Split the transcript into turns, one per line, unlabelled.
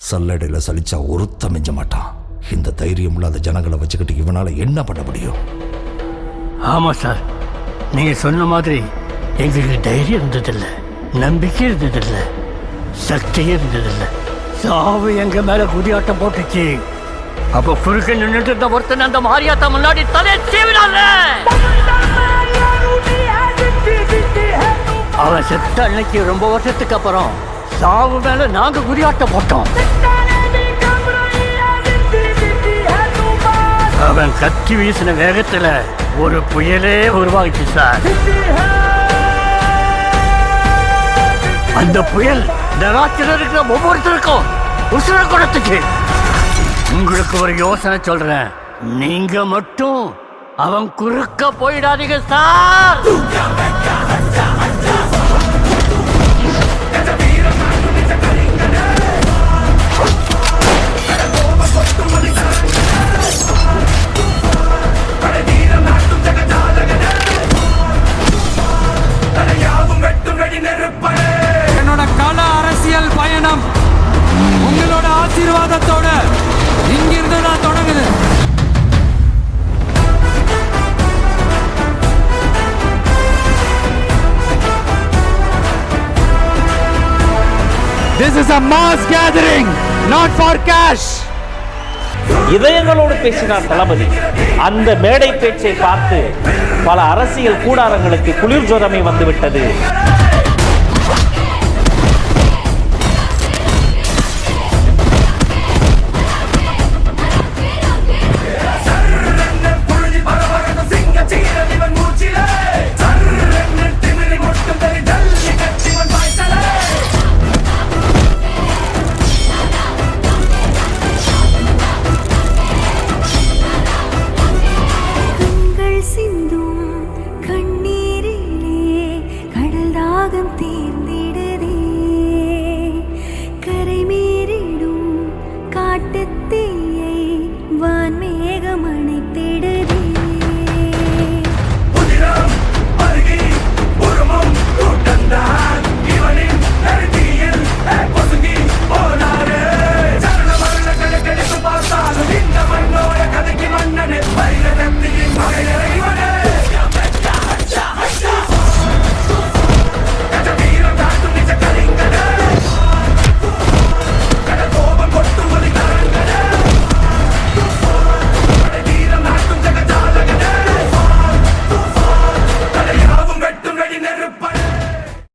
சல்லடையில் சலிச்சா ஒருத்த மிஞ்ச மாட்டான். இந்த தைரியம் இல்லாத ஜனங்களை வச்சுக்கிட்டு இவனால என்ன பண்ண முடியும்?
ஆமா சார், நீங்க சொன்ன மாதிரி எங்களுக்கு தைரியம் இருந்ததில்லை, நம்பிக்கை இருந்ததில்லை, சக்தியே இருந்ததில்லை. சாவு எங்க மேல குதியாட்டம் போட்டுச்சு. அப்ப குறுக்க நின்றுட்டு இருந்த ஒருத்தன் அந்த மாரியாத்தா முன்னாடி தலையை சீவினால. அவன் செத்த அன்னைக்கு ரொம்ப வருஷத்துக்கு அப்புறம் சாவு மேல நாங்க குதியாட்டம் போட்டோம். அவன் கத்தி வீசின வேகத்துல ஒரு புயலே உருவாகிச்சு சார். அந்த புயல் நராட்சியில் இருக்கிற ஒவ்வொருத்தருக்கும் உசுர கொடுத்துச்சு. உங்களுக்கு ஒரு யோசனை சொல்றேன், நீங்க மட்டும் அவன் குறுக்க போயிடாதீங்க சார்.
என்னோட கல அரசியல் பயணம் உங்களோட ஆசீர்வாதத்தோட இங்கிருந்து நான் தொடங்குது. This is a mass gathering, not for cash.
இதயங்களோடு பேசினார் தளபதி. அந்த மேடை பேச்சை பார்த்து பல அரசியல் கூடாரங்களுக்கு குளிர் ஜுரமே வந்துவிட்டது.